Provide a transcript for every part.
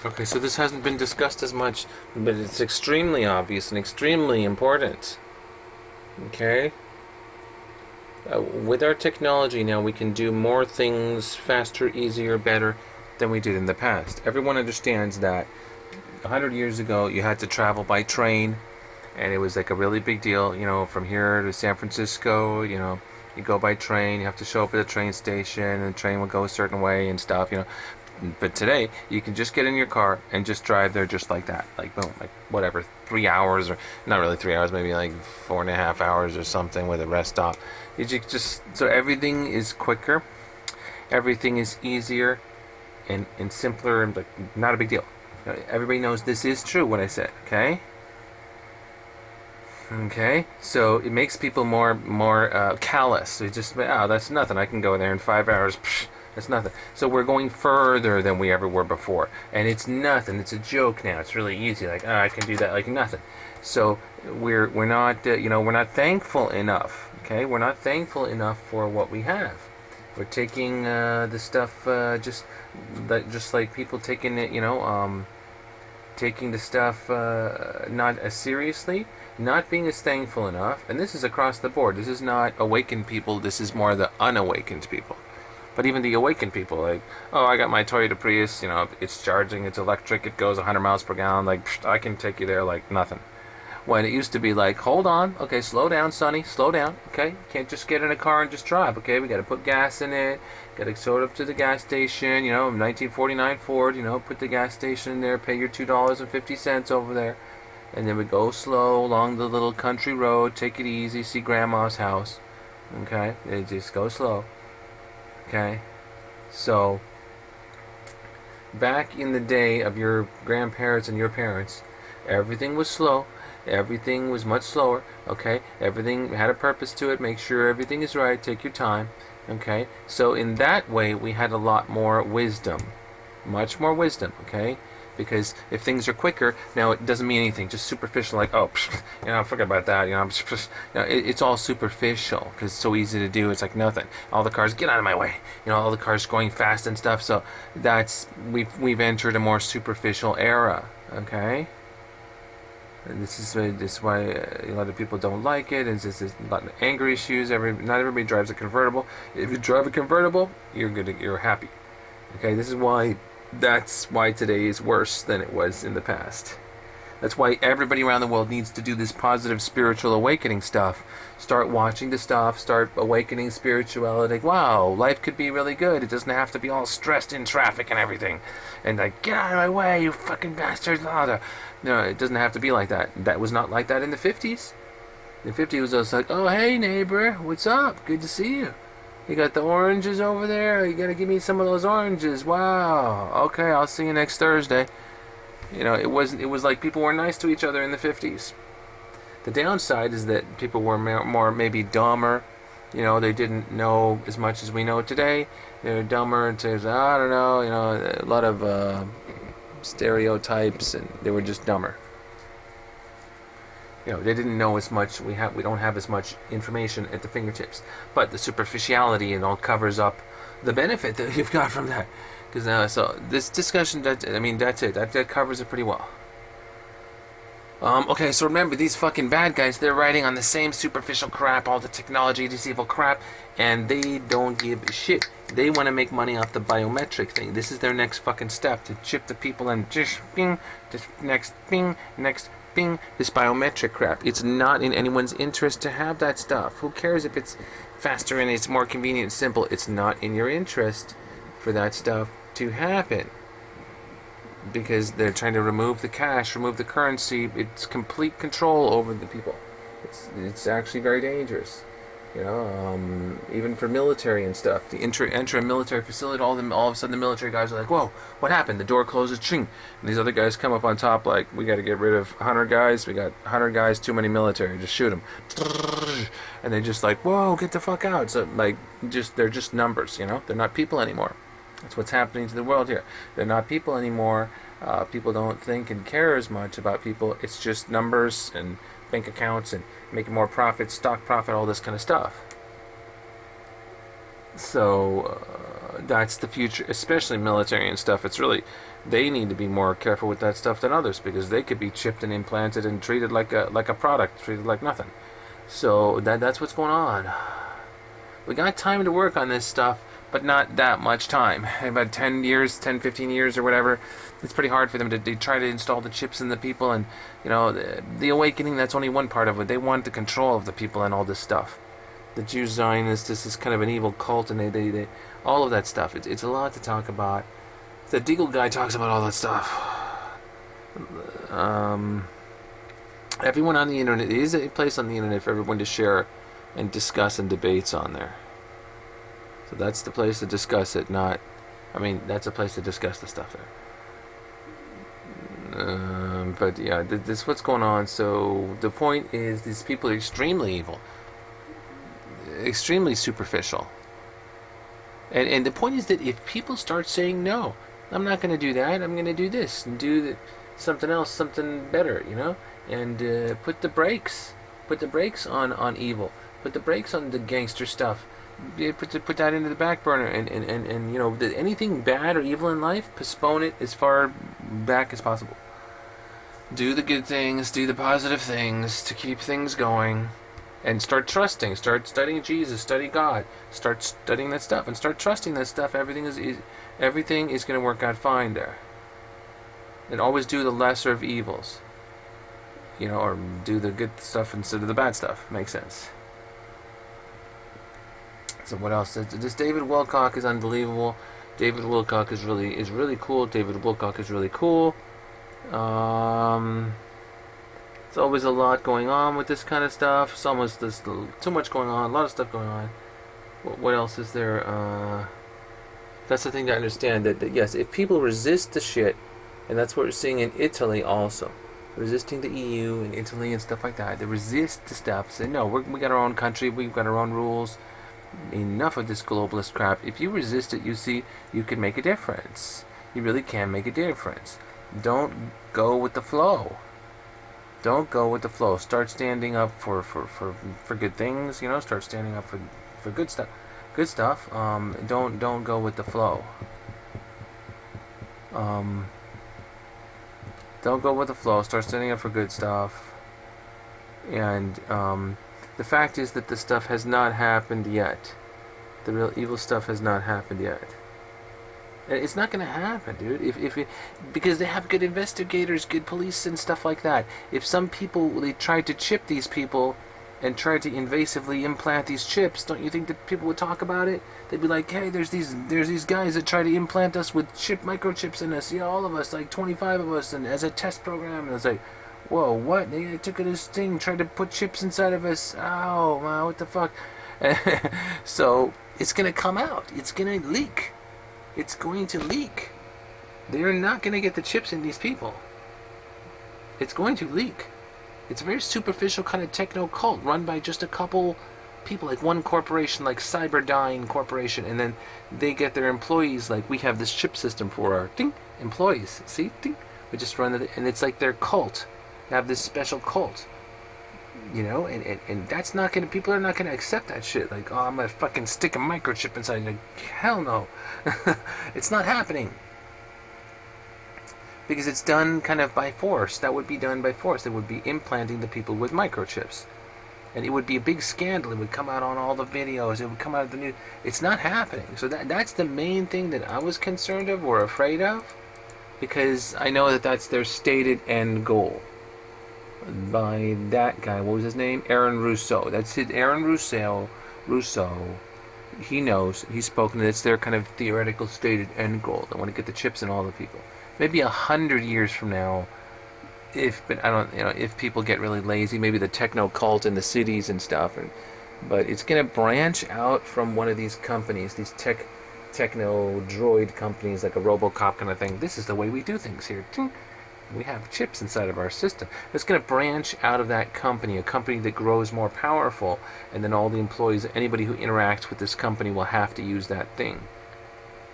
Okay, so this hasn't been discussed as much, but it's extremely obvious and extremely important. Okay? With our technology now, we can do more things faster, easier, better than we did in the past. Everyone understands that 100 years ago, you had to travel by train, and it was like a really big deal, from here to San Francisco, you go by train, you have to show up at the train station, and the train would go a certain way and stuff. But today, you can just get in your car and just drive there just like that. Like, boom, like whatever, 3 hours, or not really 3 hours, maybe like 4.5 hours or something with a rest stop. So everything is quicker, everything is easier and simpler, and like, not a big deal. Everybody knows this is true, what I said, okay? Okay, so it makes people more callous. They just, that's nothing. I can go there in 5 hours. Psh, that's nothing. So we're going further than we ever were before, and it's nothing. It's a joke now. It's really easy. Like, I can do that like nothing. So we're not we're not thankful enough. Okay, we're not thankful enough for what we have. We're taking the stuff just like people taking it, taking the stuff not as seriously, not being as thankful enough, and this is across the board. This is not awakened people, this is more the unawakened people. But even the awakened people, like, oh, I got my Toyota Prius, it's charging, it's electric, it goes 100 miles per gallon, like, I can take you there like nothing. When it used to be like, hold on, okay, slow down, Sonny, slow down, okay? Can't just get in a car and just drive, okay? We got to put gas in it, got to tow it up to the gas station, 1949 Ford, put the gas station in there, pay your $2.50 over there, and then we go slow along the little country road, take it easy, see Grandma's house, okay? They just go slow, okay? So, back in the day of your grandparents and your parents, everything was slow. Everything was much slower, okay? Everything had a purpose to it. Make sure everything is right. Take your time, okay? So in that way, we had a lot more wisdom. Much more wisdom, okay? Because if things are quicker, now it doesn't mean anything. Just superficial, like, oh, forget about that. It's all superficial because it's so easy to do. It's like nothing. All the cars, get out of my way. All the cars going fast and stuff. So we've entered a more superficial era, okay? And this is why a lot of people don't like it. There's a lot of anger issues. Not everybody drives a convertible. If you drive a convertible, you're happy. Okay, that's why today is worse than it was in the past. That's why everybody around the world needs to do this positive spiritual awakening stuff. Start watching the stuff, start awakening spirituality. Wow, life could be really good. It doesn't have to be all stressed in traffic and everything. And like, get out of my way, you fucking bastards. No, it doesn't have to be like that. That was not like that in the 50s. The 50s was just like, oh, hey, neighbor, what's up? Good to see you. You got the oranges over there? You gotta give me some of those oranges. Wow. Okay, I'll see you next Thursday. It was like people were nice to each other in the 50s. The downside is that people were more maybe dumber. They didn't know as much as we know today. They were dumber and says, I don't know, a lot of stereotypes, and they were just dumber. They didn't know as much. We don't have as much information at the fingertips. But the superficiality and all covers up the benefit that you've got from that. Because so this discussion, that's it. That covers it pretty well. Okay, so remember, these fucking bad guys, they're riding on the same superficial crap, all the technology, this evil crap, and they don't give a shit. They want to make money off the biometric thing. This is their next fucking step, to chip the people and just ping, just next ping, next ping, this biometric crap. It's not in anyone's interest to have that stuff. Who cares if it's faster and it's more convenient and simple? It's not in your interest for that stuff to happen. Because they're trying to remove the cash, remove the currency. It's complete control over the people. It's actually very dangerous. Even for military and stuff. The enter a military facility, all of a sudden the military guys are like, whoa, what happened? The door closes, ching. And these other guys come up on top like, we got to get rid of 100 guys. We got 100 guys, too many military. Just shoot them. And they just like, whoa, get the fuck out. So they're just numbers, They're not people anymore. That's what's happening to the world here. They're not people anymore. People don't think and care as much about people. It's just numbers and bank accounts and making more profit, stock profit, all this kind of stuff. So that's the future, especially military and stuff. It's really they need to be more careful with that stuff than others, because they could be chipped and implanted and treated like a product, treated like nothing. So that's what's going on. We got time to work on this stuff, but not that much time. About 10 years, 10, 15 years or whatever. It's pretty hard for them to try to install the chips in the people, and the awakening, that's only one part of it. They want the control of the people and all this stuff. The Jew Zionists, this is kind of an evil cult, and they all of that stuff. It's a lot to talk about. The Deagle guy talks about all that stuff. Everyone on the internet, there is a place on the internet for everyone to share and discuss and debates on there. So that's the place to discuss it, that's a place to discuss the stuff there. But yeah, this is what's going on. So the point is, these people are extremely evil, extremely superficial. And the point is that if people start saying, no, I'm not going to do that, I'm going to do this and do something else, something better, and put the brakes on evil, put the brakes on the gangster stuff, put that into the back burner, and anything bad or evil in life, postpone it as far back as possible. Do the good things, do the positive things to keep things going, and start trusting, start studying Jesus, study God, start studying that stuff, and start trusting that stuff. Everything is going to work out fine there. And always do the lesser of evils, or do the good stuff instead of the bad stuff. Makes sense. So what else? This David Wilcock is unbelievable. David Wilcock is really cool. David Wilcock is really cool. There's always a lot going on with this kind of stuff. It's almost too much going on. A lot of stuff going on. What else is there? That's the thing to understand. That yes, if people resist the shit, and that's what we're seeing in Italy also, resisting the EU and Italy and stuff like that. They resist the stuff. Say no, we got our own country. We've got our own rules. Enough of this globalist crap. If you resist it, you see, you can make a difference. You really can make a difference. Don't go with the flow. Don't go with the flow. Start standing up for good things. Start standing up for good stuff. Good stuff. Don't go with the flow. Don't go with the flow. Start standing up for good stuff. And the fact is that the stuff has not happened yet. The real evil stuff has not happened yet. And it's not going to happen, dude. Because they have good investigators, good police, and stuff like that. If some people, they tried to chip these people and tried to invasively implant these chips, don't you think that people would talk about it? They'd be like, hey, there's these guys that try to implant us with microchips in us, all of us, like 25 of us, and as a test program. And it's like, whoa, what? They took this thing, tried to put chips inside of us. Oh, wow, what the fuck? So it's going to come out. It's going to leak. It's going to leak. They're not going to get the chips in these people. It's going to leak. It's a very superficial kind of techno cult run by just a couple people, like one corporation, like Cyberdyne Corporation, and then they get their employees, like we have this chip system for our employees. See? We just run it, and it's like their cult. They have this special cult. And that's not gonna, people are not gonna accept that shit. Like, oh, I'm gonna fucking stick a microchip inside. Like, hell no. It's not happening. Because it's done kind of by force. That would be done by force. They would be implanting the people with microchips. And it would be a big scandal. It would come out on all the videos. It would come out of the news. It's not happening. So that's the main thing that I was concerned of or afraid of. Because I know that that's their stated end goal. By that guy, what was his name? Aaron Russo. That's it, Aaron Russo. He knows. He's spoken. It's their kind of theoretical stated end goal. They want to get the chips in all the people. Maybe 100 years from now, if people get really lazy, maybe the techno cult in the cities and stuff. But it's going to branch out from one of these companies, these techno droid companies, like a RoboCop kind of thing. This is the way we do things here. We have chips inside of our system. It's going to branch out of that company, a company that grows more powerful, and then all the employees, anybody who interacts with this company will have to use that thing.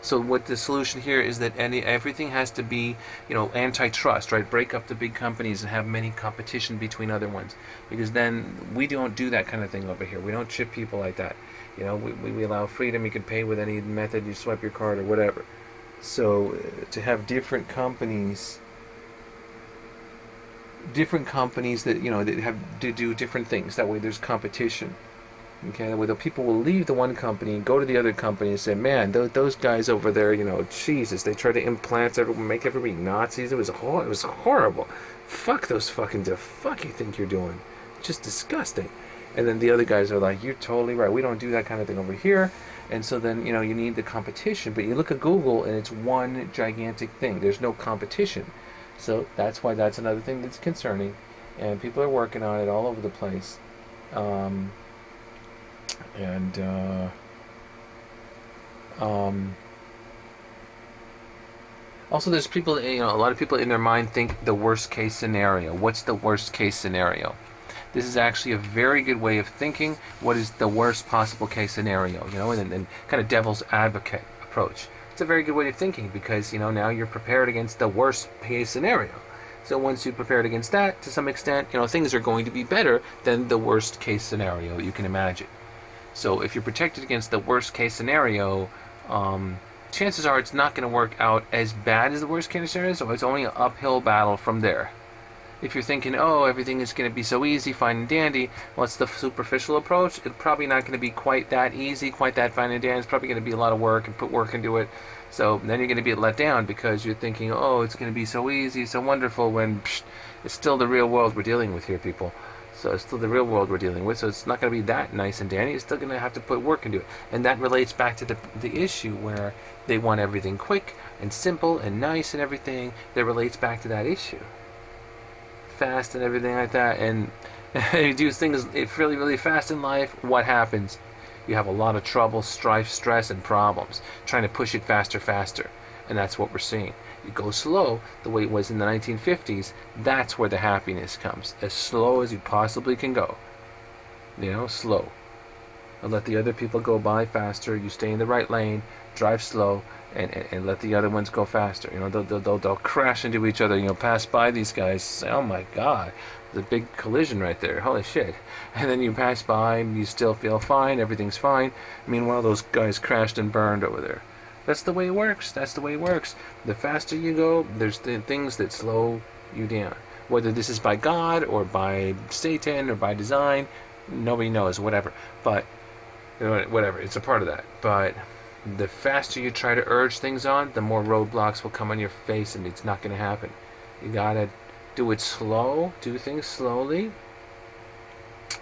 So what the solution here is that everything has to be, antitrust, right? Break up the big companies and have many competition between other ones. Because then we don't do that kind of thing over here. We don't chip people like that. We allow freedom. You can pay with any method. You swipe your card or whatever. So to have different companies that that have to do different things. That way, there's competition. Okay, that way the people will leave the one company and go to the other company and say, "Man, those guys over there, Jesus, they try to implant everyone, make everybody Nazis. It was horrible. Fuck those fucking the fuck you think you're doing? Just disgusting." And then the other guys are like, "You're totally right. We don't do that kind of thing over here." And so then you need the competition. But you look at Google and it's one gigantic thing. There's no competition. So that's another thing that's concerning, and people are working on it all over the place. Um, and Also, there's people, a lot of people in their mind think the worst case scenario. What's the worst case scenario? This is actually a very good way of thinking. What is the worst possible case scenario? And kind of devil's advocate approach. It's a very good way of thinking because now you're prepared against the worst case scenario. So once you prepared against that, to some extent, things are going to be better than the worst case scenario you can imagine. So if you're protected against the worst case scenario, chances are it's not going to work out as bad as the worst case scenario, so it's only an uphill battle from there. If you're thinking, oh, everything is going to be so easy, fine and dandy, what's the superficial approach? It's probably not going to be quite that easy, quite that fine and dandy. It's probably going to be a lot of work and put work into it. So then you're going to be let down because you're thinking, oh, it's going to be so easy, so wonderful, when it's still the real world we're dealing with here, people. So it's still the real world we're dealing with, so it's not going to be that nice and dandy. It's still going to have to put work into it. And that relates back to the issue where they want everything quick and simple and nice and everything. That relates back to that issue. Fast and everything like that. And you do things really, really fast in life, what happens? You have a lot of trouble, strife, stress, and problems trying to push it faster. And that's what we're seeing. You go slow, the way it was in the 1950s, that's where the happiness comes. As slow as you possibly can go. Slow. And let the other people go by faster. You stay in the right lane, drive slow, and let the other ones go faster. They'll crash into each other. Pass by these guys, say, oh my God, there's a big collision right there. Holy shit. And then you pass by, you still feel fine, everything's fine. Meanwhile, those guys crashed and burned over there. That's the way it works. The faster you go, there's the things that slow you down. Whether this is by God or by Satan or by design, nobody knows, whatever. But, whatever, it's a part of that. But the faster you try to urge things on, the more roadblocks will come on your face, and it's not going to happen. You gotta do it slow, do things slowly,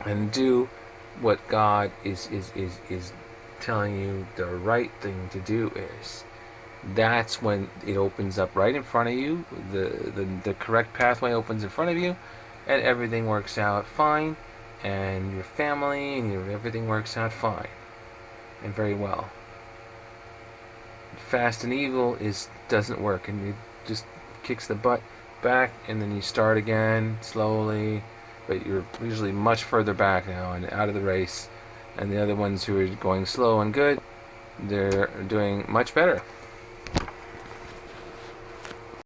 and do what God is telling you the right thing to do is. That's when it opens up right in front of you. The correct pathway opens in front of you, and everything works out fine, and your family and everything works out fine and very well. Fast and evil doesn't work, and it just kicks the butt back, and then you start again slowly, but you're usually much further back now and out of the race. And the other ones who are going slow and good, they're doing much better.